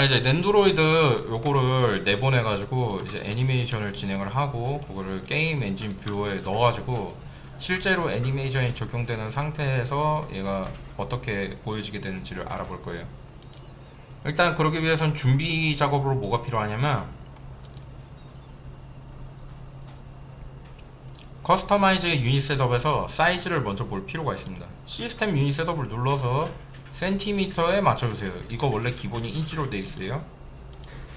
이제 넨드로이드 요거를 내보내가지고 이제 애니메이션을 진행을 하고 그거를 게임 엔진 뷰어에 넣어가지고 실제로 애니메이션이 적용되는 상태에서 얘가 어떻게 보여지게 되는지를 알아볼 거예요. 일단 그러기 위해선 준비 작업으로 뭐가 필요하냐면 커스터마이즈 유닛 셋업에서 사이즈를 먼저 볼 필요가 있습니다. 시스템 유닛 셋업을 눌러서 센티미터에 맞춰주세요. 이거 원래 기본이 인치로 돼 있어요.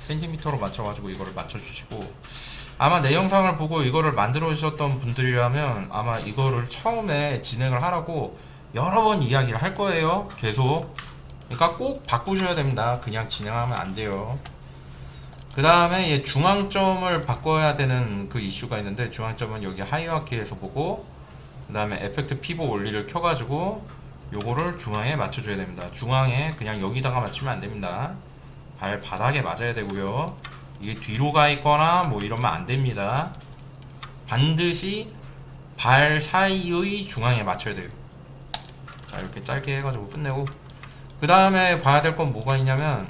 센티미터로 맞춰가지고 이거를 맞춰주시고, 아마 내 영상을 보고 이거를 만들어 주셨던 분들이라면 아마 이거를 처음에 진행을 하라고 여러 번 이야기를 할 거예요. 계속. 그러니까 꼭 바꾸셔야 됩니다. 그냥 진행하면 안 돼요. 그 다음에 얘 중앙점을 바꿔야 되는 그 이슈가 있는데, 중앙점은 여기 하이어키에서 보고 그 다음에 에펙트 피보 원리를 켜가지고 요거를 중앙에 맞춰줘야 됩니다. 중앙에 그냥 여기다가 맞추면 안 됩니다. 발바닥에 맞아야 되고요. 이게 뒤로 가 있거나 뭐 이러면 안 됩니다. 반드시 발 사이의 중앙에 맞춰야 돼요. 자, 이렇게 짧게 해가지고 끝내고, 그 다음에 봐야 될 건 뭐가 있냐면,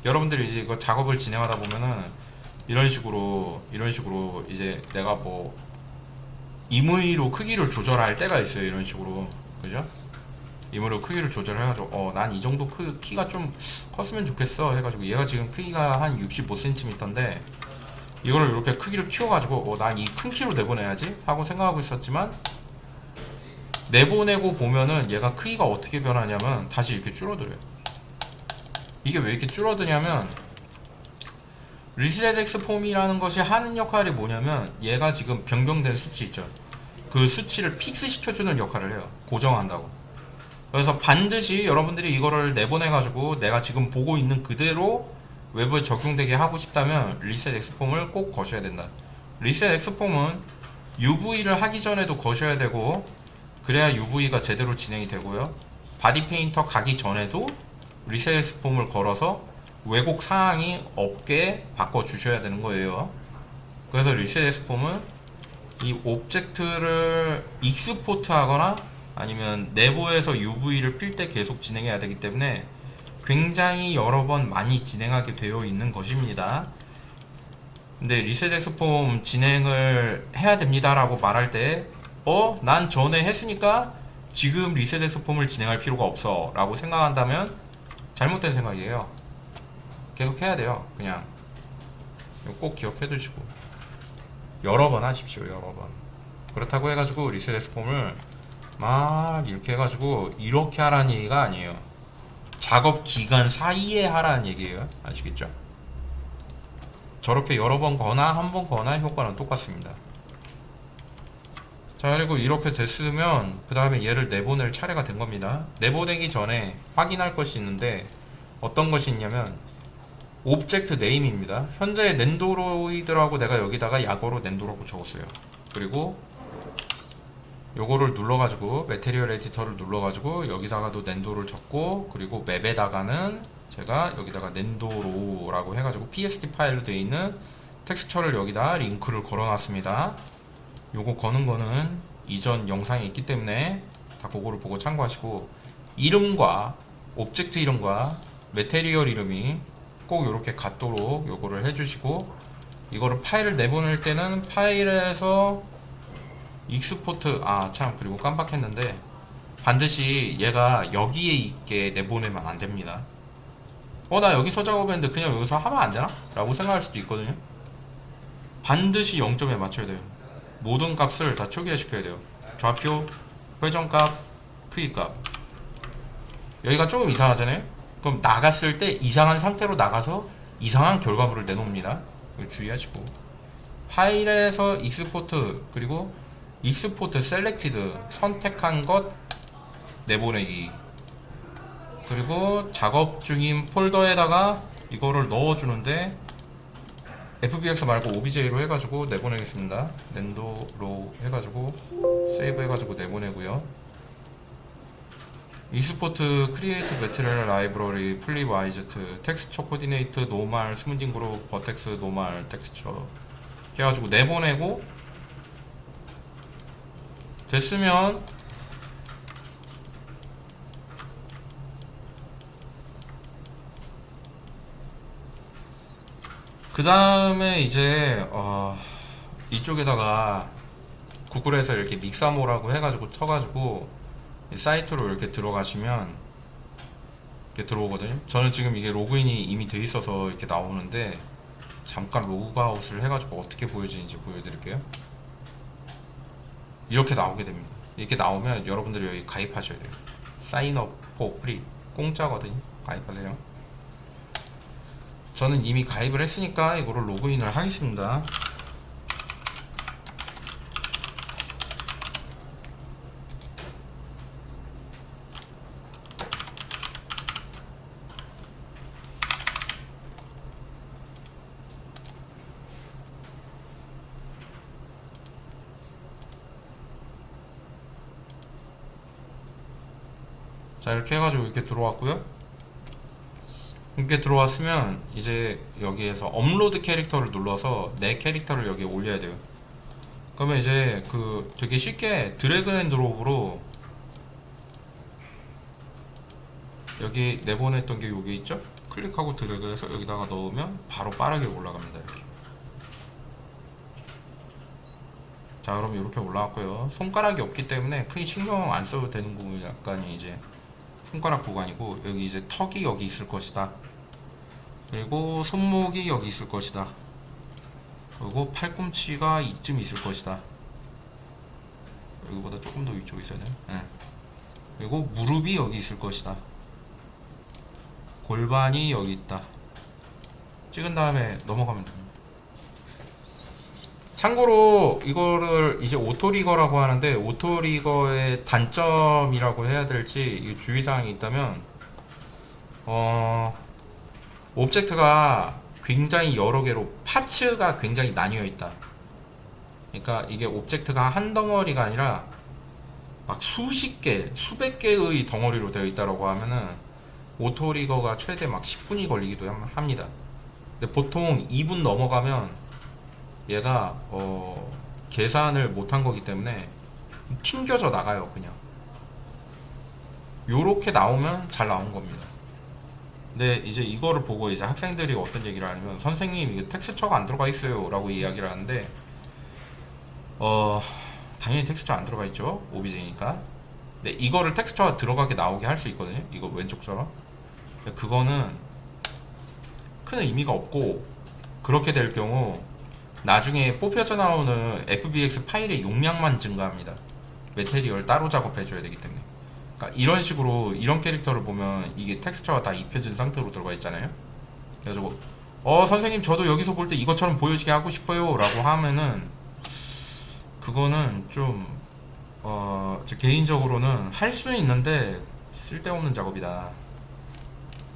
여러분들이 이제 이거 작업을 진행하다 보면은 이런 식으로 이제 내가 뭐 임의로 크기를 조절할 때가 있어요. 이런 식으로, 그죠? 임의로 크기를 조절해가지고 난 이 정도 키가 좀 컸으면 좋겠어 해가지고, 얘가 지금 크기가 한 65cm인데 이거를 이렇게 크기를 키워가지고 난 이 큰 키로 내보내야지 하고 생각하고 있었지만, 내보내고 보면은 얘가 크기가 어떻게 변하냐면 다시 이렇게 줄어들어요. 이게 왜 이렇게 줄어드냐면, 리셋 엑스 폼이라는 것이 하는 역할이 뭐냐면, 얘가 지금 변경된 수치 있죠. 그 수치를 픽스 시켜주는 역할을 해요. 고정한다고. 그래서 반드시 여러분들이 이거를 내보내가지고 내가 지금 보고 있는 그대로 외부에 적용되게 하고 싶다면 리셋 엑스 폼을 꼭 거셔야 된다. 리셋 엑스 폼은 UV를 하기 전에도 거셔야 되고, 그래야 UV가 제대로 진행이 되고요. 바디 페인터 가기 전에도 리셋 엑스 폼을 걸어서 왜곡 사항이 없게 바꿔 주셔야 되는 거예요. 그래서 리셋 엑스 폼은 이 오브젝트를 익스포트 하거나 아니면 내부에서 UV를 필 때 계속 진행해야 되기 때문에 굉장히 여러 번 많이 진행하게 되어 있는 것입니다. 근데 리셋 엑스 폼 진행을 해야 됩니다 라고 말할 때, 난 전에 했으니까 지금 리셋 엑스 폼을 진행할 필요가 없어 라고 생각한다면 잘못된 생각이에요. 계속 해야 돼요. 그냥 꼭 기억해 두시고 여러 번 하십시오. 여러 번. 그렇다고 해가지고 리셋 엑스 폼을 막 이렇게 해가지고 이렇게 하라는 얘기가 아니에요. 작업 기간 사이에 하라는 얘기예요. 아시겠죠? 저렇게 여러 번 거나 한 번 거나 효과는 똑같습니다. 자, 그리고 이렇게 됐으면 그 다음에 얘를 내보낼 차례가 된 겁니다. 내보내기 전에 확인할 것이 있는데, 어떤 것이 있냐면 오브젝트 네임입니다. 현재 넨도로이드라고 내가 여기다가 약어로 넨도라고 적었어요. 그리고 요거를 눌러가지고 메테리얼 에디터를 눌러가지고 여기다가도 넨도를 적고, 그리고 맵에다가는 제가 여기다가 넨도로라고 해가지고 PSD 파일로 되어 있는 텍스처를 여기다 링크를 걸어놨습니다. 요거 거는 거는 이전 영상에 있기 때문에 다 그거를 보고 참고하시고, 이름과 오브젝트 이름과 메테리얼 이름이 꼭 이렇게 같도록 요거를 해주시고, 이거를 파일을 내보낼 때는 파일에서 익스포트, 그리고 깜빡했는데 반드시 얘가 여기에 있게 내보내면 안 됩니다. 나 여기서 작업했는데 그냥 여기서 하면 안 되나? 라고 생각할 수도 있거든요. 반드시 0점에 맞춰야 돼요. 모든 값을 다 초기화 시켜야 돼요. 좌표, 회전값, 크기값. 여기가 조금 이상하잖아요? 그럼 나갔을 때 이상한 상태로 나가서 이상한 결과물을 내놓습니다. 주의하시고, 파일에서 익스포트, 그리고 익스포트 셀렉티드 선택한 것 내보내기, 그리고 작업 중인 폴더에다가 이거를 넣어주는데 FBX 말고 OBJ로 해가지고 내보내겠습니다. 랜도로 해가지고 세이브 해가지고 내보내고요. 익스포트 크리에이트 매트리얼 라이브러리 플립 와이즈트 텍스처 코디네이트 노멀 스무딩 그룹 버텍스 노멀 텍스처 해가지고 내보내고, 됐으면 그 다음에 이제 이쪽에다가 구글에서 이렇게 믹사모라고 해가지고 쳐가지고 이 사이트로 이렇게 들어가시면 이렇게 들어오거든요. 저는 지금 이게 로그인이 이미 돼 있어서 이렇게 나오는데 잠깐 로그아웃을 해가지고 어떻게 보여지는지 보여드릴게요. 이렇게 나오게 됩니다. 이렇게 나오면 여러분들이 여기 가입하셔야 돼요. 사인업 포 프리 공짜거든요. 가입하세요. 저는 이미 가입을 했으니까 이거를 로그인을 하겠습니다. 자, 이렇게 해가지고 이렇게 들어왔고요. 이렇게 들어왔으면 이제 여기에서 업로드 캐릭터를 눌러서 내 캐릭터를 여기에 올려야 돼요. 그러면 이제 그 되게 쉽게 드래그 앤 드롭으로 여기 내보냈던 게 여기 있죠? 클릭하고 드래그해서 여기다가 넣으면 바로 빠르게 올라갑니다. 이렇게. 자, 그럼 이렇게 올라왔고요. 손가락이 없기 때문에 크게 신경 안 써도 되는 부분이 약간이 이제 손가락 구간이고, 여기 이제 턱이 여기 있을 것이다. 그리고 손목이 여기 있을 것이다. 그리고 팔꿈치가 이쯤 있을 것이다. 여기보다 조금 더 위쪽에 있어야 돼요. 네. 그리고 무릎이 여기 있을 것이다. 골반이 여기 있다. 찍은 다음에 넘어가면 됩니다. 참고로 이거를 이제 오토리거라고 하는데, 오토리거의 단점이라고 해야 될지 주의사항이 있다면, 오브젝트가 굉장히 여러 개로 파츠가 굉장히 나뉘어 있다. 그러니까 이게 오브젝트가 한 덩어리가 아니라 막 수십 개, 수백 개의 덩어리로 되어 있다라고 하면은 오토리거가 최대 막 10분이 걸리기도 합니다. 근데 보통 2분 넘어가면 얘가 계산을 못한 거기 때문에 튕겨져 나가요. 그냥 요렇게 나오면 잘 나온 겁니다. 근데 이제 이거를 보고 이제 학생들이 어떤 얘기를 하냐면, 선생님 이게 텍스처가 안 들어가 있어요 라고 이야기를 하는데, 당연히 텍스처 안 들어가 있죠, 오비제니까. 근데 이거를 텍스처가 들어가게 나오게 할 수 있거든요, 이거 왼쪽처럼. 그거는 큰 의미가 없고, 그렇게 될 경우 나중에 뽑혀져 나오는 FBX 파일의 용량만 증가합니다. 메테리얼 따로 작업해 줘야 되기 때문에. 그러니까 이런 식으로 이런 캐릭터를 보면 이게 텍스처가 다 입혀진 상태로 들어가 있잖아요. 그래가지고 선생님 저도 여기서 볼 때 이것처럼 보여지게 하고 싶어요 라고 하면은, 그거는 좀 저 개인적으로는 할 수는 있는데 쓸데없는 작업이다.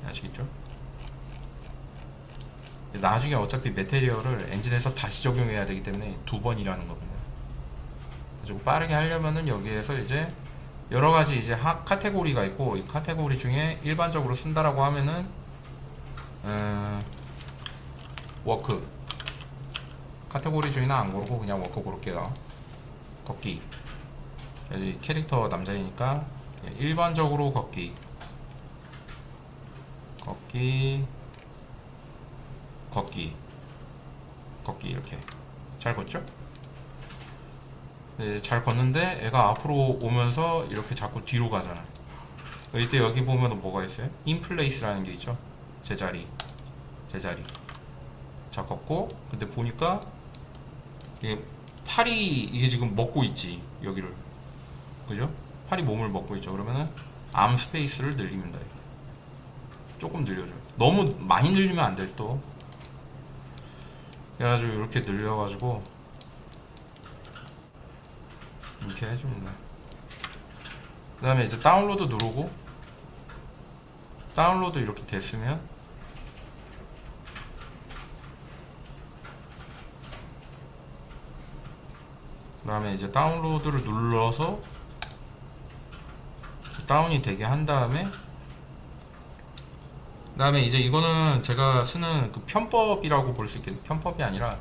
아시겠죠? 나중에 어차피 메테리얼을 엔진에서 다시 적용해야 되기 때문에 2번이라는 겁니다. 그리고 빠르게 하려면은 여기에서 이제 여러 가지 이제 카테고리가 있고, 이 카테고리 중에 일반적으로 쓴다라고 하면은 워크 카테고리 중에는 안 고르고 그냥 워크 고를게요. 걷기, 여기 캐릭터 남자이니까 일반적으로 걷기, 걷기, 걷기, 걷기. 이렇게 잘 걷죠? 네, 잘 걷는데 애가 앞으로 오면서 이렇게 자꾸 뒤로 가잖아. 이때 여기 보면 뭐가 있어요? 인플레이스라는 게 있죠. 제자리, 제자리. 자, 걷고, 근데 보니까 이게 팔이 이게 지금 먹고 있지, 여기를. 그죠? 팔이 몸을 먹고 있죠. 그러면은 암 스페이스를 늘립니다. 이렇게. 조금 늘려줘요. 너무 많이 늘리면 안 돼, 또. 그래가지고 이렇게 늘려가지고 이렇게 해줍니다. 그 다음에 이제 다운로드 누르고, 다운로드 이렇게 됐으면 그 다음에 이제 다운로드를 눌러서 다운이 되게 한 다음에, 그 다음에 이제 이거는 제가 쓰는 그 편법이라고 볼 수 있겠는데, 편법이 아니라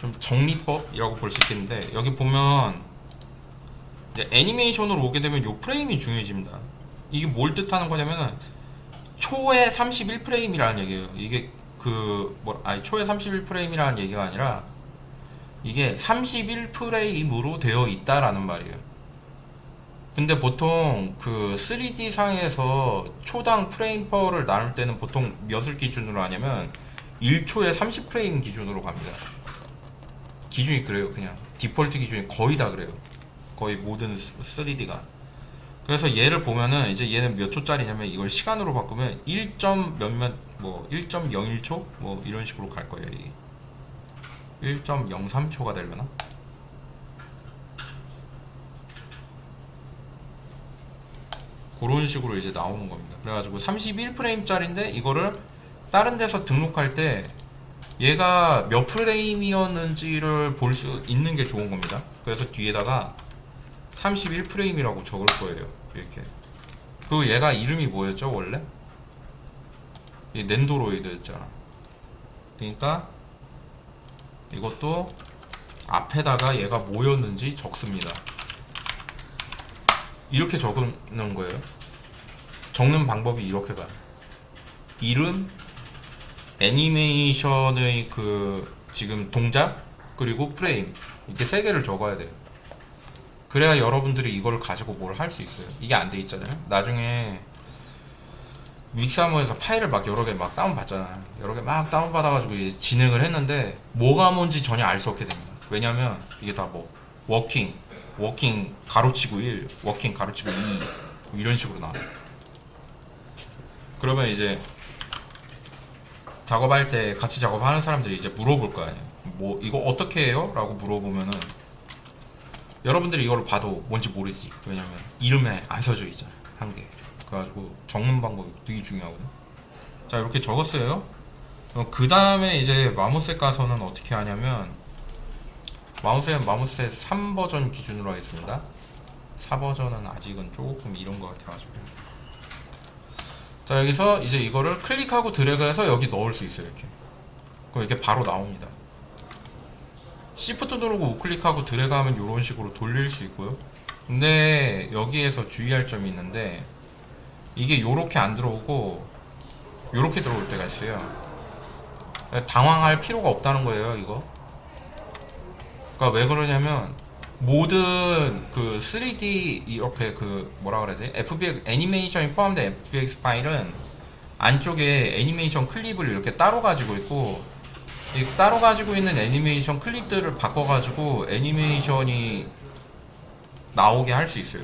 좀 정리법이라고 볼 수 있겠는데, 여기 보면 이제 애니메이션으로 오게 되면 요 프레임이 중요해집니다. 이게 뭘 뜻하는 거냐면은 초에 31프레임이라는 얘기예요. 이게 아니 초에 31프레임이라는 얘기가 아니라 이게 31프레임으로 되어 있다라는 말이에요. 근데 보통 그 3D 상에서 초당 프레임 퍼를 나눌 때는 보통 몇을 기준으로 하냐면 1초에 30프레임 기준으로 갑니다. 기준이 그래요. 그냥 디폴트 기준이 거의 다 그래요. 거의 모든 3D가. 그래서 얘를 보면은 이제 얘는 몇 초짜리냐면 이걸 시간으로 바꾸면 1. 몇몇 뭐 1.01초 뭐 이런 식으로 갈 거예요. 이게 1.03초가 되려나? 그런 식으로 이제 나오는 겁니다. 그래가지고 31프레임짜리인데 이거를 다른 데서 등록할 때 얘가 몇 프레임이었는지를 볼 수 있는 게 좋은 겁니다. 그래서 뒤에다가 31프레임이라고 적을 거예요. 이렇게. 그리고 얘가 이름이 뭐였죠 원래? 이 낸도로이드였잖아. 그러니까 이것도 앞에다가 얘가 뭐였는지 적습니다. 이렇게 적는 거예요. 적는 방법이 이렇게 가요. 이름, 애니메이션의 그 지금 동작, 그리고 프레임, 이렇게 세 개를 적어야 돼요. 그래야 여러분들이 이걸 가지고 뭘 할 수 있어요. 이게 안 돼 있잖아요. 나중에 믹사모에서 파일을 막 여러 개 막 다운받잖아. 여러 개 막 다운받아가지고 이제 진행을 했는데 뭐가 뭔지 전혀 알 수 없게 됩니다. 왜냐면 이게 다 뭐 워킹 가로치고 1, 워킹 가로치고 2 이런 식으로 나와. 그러면 이제 작업할 때 같이 작업하는 사람들이 이제 물어볼 거 아니에요. 뭐 이거 어떻게 해요? 라고 물어보면은 여러분들이 이걸 봐도 뭔지 모르지. 왜냐면 이름에 안 써져 있잖아. 한 개. 그래가지고 적는 방법이 되게 중요하거든. 자 이렇게 적었어요. 그 다음에 이제 마모셋 가서는 어떻게 하냐면 마모셋 3버전 기준으로 하겠습니다. 4버전은 아직은 조금 이런 것 같아가지고. 자 여기서 이제 이거를 클릭하고 드래그해서 여기 넣을 수 있어요. 이렇게. 그럼 이렇게 바로 나옵니다. Shift 누르고 우클릭하고 드래그하면 이런 식으로 돌릴 수 있고요. 근데 여기에서 주의할 점이 있는데 이게 요렇게 안 들어오고 요렇게 들어올 때가 있어요. 당황할 필요가 없다는 거예요. 이거 그러니까 왜 그러냐면 모든 그 3D 이렇게 그 뭐라 그래야지 FBX 애니메이션이 포함된 FBX 파일은 안쪽에 애니메이션 클립을 이렇게 따로 가지고 있고 이 따로 가지고 있는 애니메이션 클립들을 바꿔가지고 애니메이션이 나오게 할 수 있어요.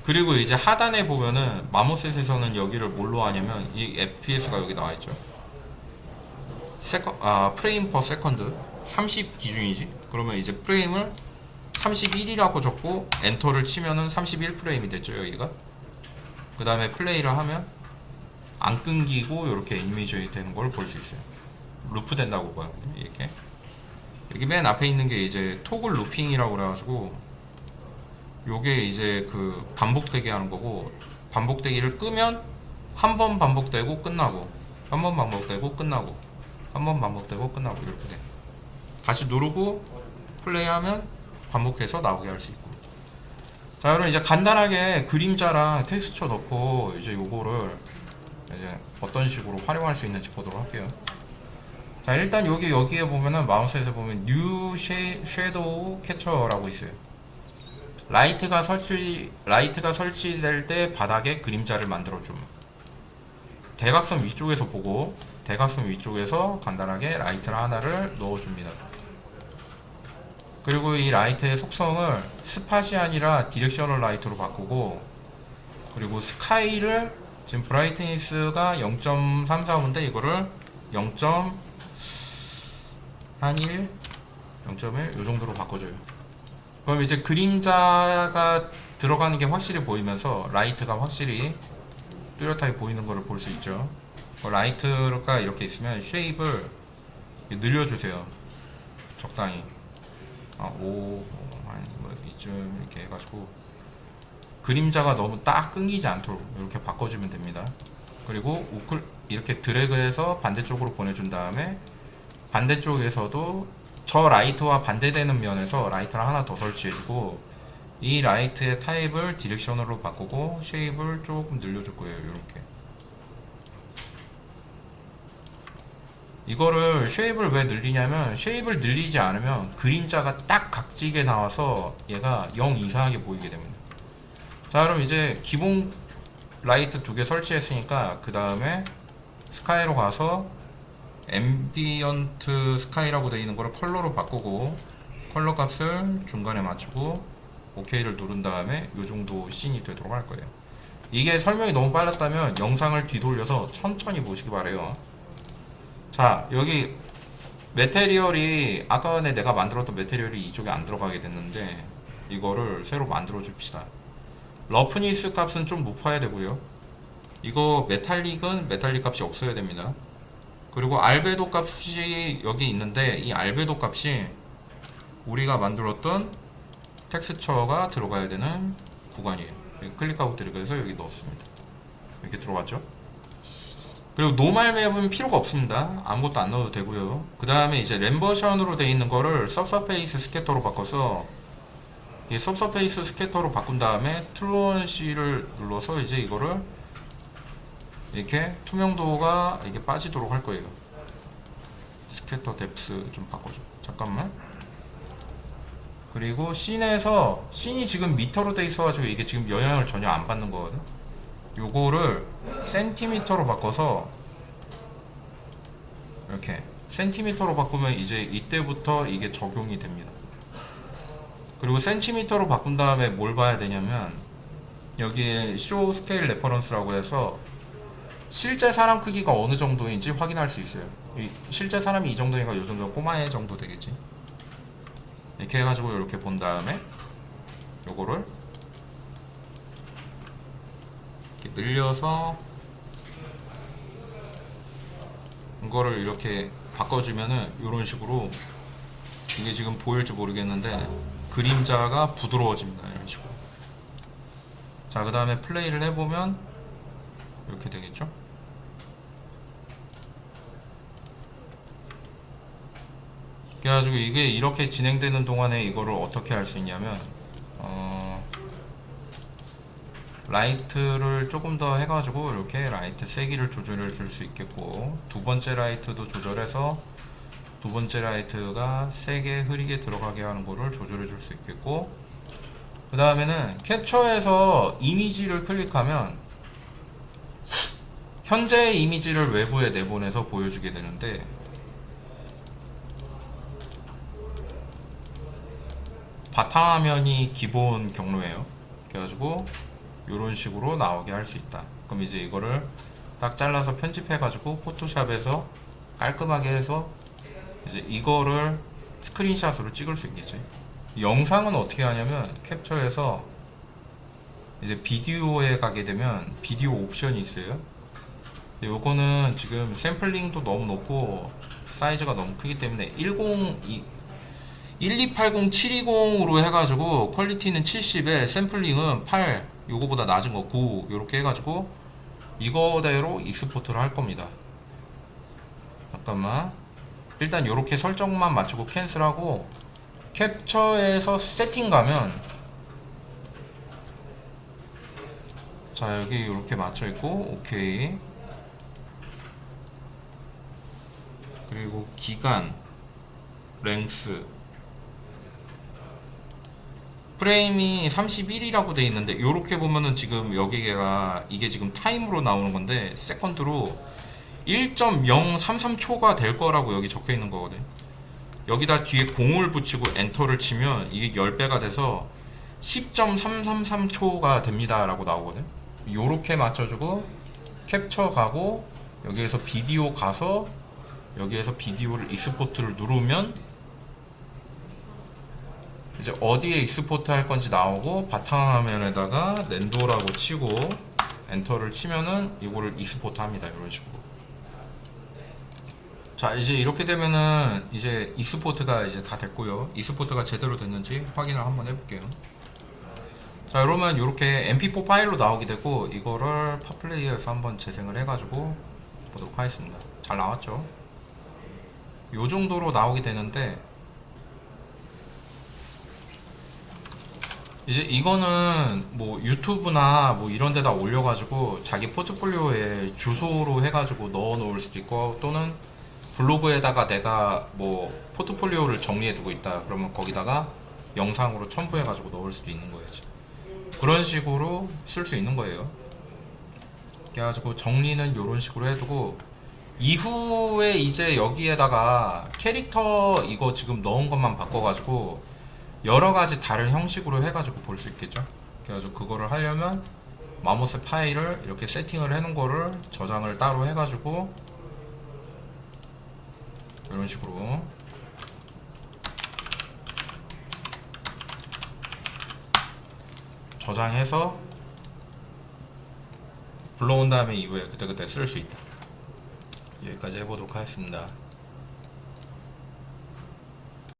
그리고 이제 하단에 보면은 마모셋에서는 여기를 뭘로 하냐면 이 FPS가 여기 나와있죠. 프레임 퍼 세컨드 30 기준이지. 그러면 이제 프레임을 31이라고 적고 엔터를 치면은 31프레임이 됐죠 여기가. 그 다음에 플레이를 하면 안 끊기고 이렇게 애니메이션이 되는 걸 볼 수 있어요. 루프 된다고 봐요. 이렇게 여기 맨 앞에 있는 게 이제 토글 루핑이라고 그래가지고 요게 이제 그 반복되게 하는 거고, 반복되기를 끄면 한 번 반복되고 끝나고, 한 번 반복되고 끝나고, 한 번 반복되고 끝나고 이렇게 돼. 다시 누르고 플레이하면 반복해서 나오게 할 수 있고. 자 여러분 이제 간단하게 그림자랑 텍스처 넣고 이제 요거를 이제 어떤 식으로 활용할 수 있는지 보도록 할게요. 자 일단 여기에 보면은 마우스에서 보면 뉴 섀도우 캐쳐라고 있어요. 라이트가 설치될 때 바닥에 그림자를 만들어줌. 대각선 위쪽에서 보고 대각선 위쪽에서 간단하게 라이트를 하나를 넣어줍니다. 그리고 이 라이트의 속성을 스팟이 아니라 디렉셔널 라이트로 바꾸고, 그리고 스카이를 지금 브라이트니스가 0.34인데 이거를 0.1 0.1 요 정도로 바꿔줘요. 그럼 이제 그림자가 들어가는 게 확실히 보이면서 라이트가 확실히 뚜렷하게 보이는 것을 볼 수 있죠. 라이트가 이렇게 있으면 쉐입을 늘려주세요. 적당히. 이쯤 이렇게 해가지고 그림자가 너무 딱 끊기지 않도록 이렇게 바꿔주면 됩니다. 그리고 이렇게 드래그해서 반대쪽으로 보내준 다음에 반대쪽에서도 저 라이트와 반대되는 면에서 라이트를 하나 더 설치해주고, 이 라이트의 타입을 디렉셔널로 바꾸고 쉐입을 조금 늘려줄 거예요. 이렇게 이거를 쉐입을 왜 늘리냐면, 쉐입을 늘리지 않으면 그림자가 딱 각지게 나와서 얘가 영 이상하게 보이게 됩니다. 자, 그럼 이제 기본 라이트 두 개 설치했으니까 그 다음에 스카이로 가서 앰비언트 스카이라고 되어 있는 거를 컬러로 바꾸고, 컬러 값을 중간에 맞추고 OK를 누른 다음에 이 정도 씬이 되도록 할 거예요. 이게 설명이 너무 빨랐다면 영상을 뒤돌려서 천천히 보시기 바래요. 자, 여기 메테리얼이 아까 전에 내가 만들었던 메테리얼이 이쪽에 안 들어가게 됐는데, 이거를 새로 만들어 줍시다. 러프니스 값은 좀 높아야 되고요. 이거 메탈릭은 메탈릭 값이 없어야 됩니다. 그리고 알베도 값이 여기 있는데, 이 알베도 값이 우리가 만들었던 텍스처가 들어가야 되는 구간이에요. 클릭하고 들어가서 여기 넣었습니다. 이렇게 들어갔죠. 그리고 노멀 맵은 필요가 없습니다. 아무것도 안 넣어도 되고요. 그 다음에 이제 램버션으로 되어 있는 거를 서브서페이스 스캐터로 바꿔서, 이 서브서페이스 스캐터로 바꾼 다음에 트루언시를 눌러서 이제 이거를 이렇게 투명도가 이게 빠지도록 할 거예요. 스캐터 뎁스 좀 바꿔줘. 잠깐만. 그리고 씬에서, 씬이 지금 미터로 돼 있어가지고 이게 지금 영향을 전혀 안 받는 거거든. 요거를 센티미터로 바꿔서, 이렇게 센티미터로 바꾸면 이제 이때부터 이게 적용이 됩니다. 그리고 센티미터로 바꾼 다음에 뭘 봐야 되냐면, 여기에 쇼 스케일 레퍼런스라고 해서 실제 사람 크기가 어느 정도인지 확인할 수 있어요. 실제 사람이 이 정도니까 이 정도 꼬마애 정도 되겠지. 이렇게 해가지고 이렇게 본 다음에 요거를 이렇게 늘려서 이거를 이렇게 바꿔주면은 이런 식으로, 이게 지금 보일지 모르겠는데 그림자가 부드러워집니다. 이런 식으로. 자, 그 다음에 플레이를 해보면 이렇게 되겠죠. 그래가지고 이게 이렇게 진행되는 동안에 이거를 어떻게 할 수 있냐면, 라이트를 조금 더 해가지고 이렇게 라이트 세기를 조절해 줄 수 있겠고, 두 번째 라이트도 조절해서 두 번째 라이트가 세게 흐리게 들어가게 하는 거를 조절해 줄 수 있겠고, 그 다음에는 캡처에서 이미지를 클릭하면 현재의 이미지를 외부에 내보내서 보여주게 되는데, 바탕화면이 기본 경로예요. 그래가지고 이런 식으로 나오게 할 수 있다. 그럼 이제 이거를 딱 잘라서 편집해가지고 포토샵에서 깔끔하게 해서 이제 이거를 스크린샷으로 찍을 수 있겠지. 영상은 어떻게 하냐면, 캡처해서 이제 비디오에 가게 되면 비디오 옵션이 있어요. 요거는 지금 샘플링도 너무 높고 사이즈가 너무 크기 때문에 1280720으로 해가지고 퀄리티는 70에 샘플링은 8, 요거보다 낮은 거 9, 요렇게 해가지고 이거대로 익스포트를 할 겁니다. 잠깐만. 일단 요렇게 설정만 맞추고 캔슬하고, 캡처에서 세팅 가면, 자, 여기 이렇게 맞춰 있고 오케이. 그리고 기간, 랭스, 프레임이 31이라고 돼 있는데, 이렇게 보면은 지금 여기가 이게 지금 타임으로 나오는 건데 세컨드로 1.033초가 될 거라고 여기 적혀 있는 거거든. 여기다 뒤에 0을 붙이고 엔터를 치면 이게 10배가 돼서 10.333초가 됩니다 라고 나오거든. 요렇게 맞춰주고 캡처 가고, 여기에서 비디오 가서 여기에서 비디오를 익스포트를 누르면 이제 어디에 익스포트 할 건지 나오고, 바탕화면에다가 랜도라고 치고 엔터를 치면은 이거를 익스포트 합니다. 이런 식으로. 자, 이제 이렇게 되면은 이제 익스포트가 이제 다 됐고요. 익스포트가 제대로 됐는지 확인을 한번 해볼게요. 자, 그러면 이렇게 mp4 파일로 나오게 되고, 이거를 팟플레이어에서 한번 재생을 해가지고 보도록 하겠습니다. 잘 나왔죠? 요 정도로 나오게 되는데, 이제 이거는 뭐 유튜브나 뭐 이런 데다 올려가지고 자기 포트폴리오에 주소로 해가지고 넣어 놓을 수도 있고, 또는 블로그에다가 내가 뭐 포트폴리오를 정리해 두고 있다 그러면 거기다가 영상으로 첨부해 가지고 넣을 수도 있는 거예요. 지금. 그런 식으로 쓸 수 있는 거예요. 그래가지고 정리는 이런 식으로 해두고 이후에 이제 여기에다가 캐릭터 이거 지금 넣은 것만 바꿔가지고 여러 가지 다른 형식으로 해가지고 볼 수 있겠죠. 그래가지고 그거를 하려면 마모스 파일을 이렇게 세팅을 해놓은 거를 저장을 따로 해가지고 이런 식으로 저장해서 불러온 다음에 이후에 그때그때 쓸 수 있다. 여기까지 해보도록 하겠습니다.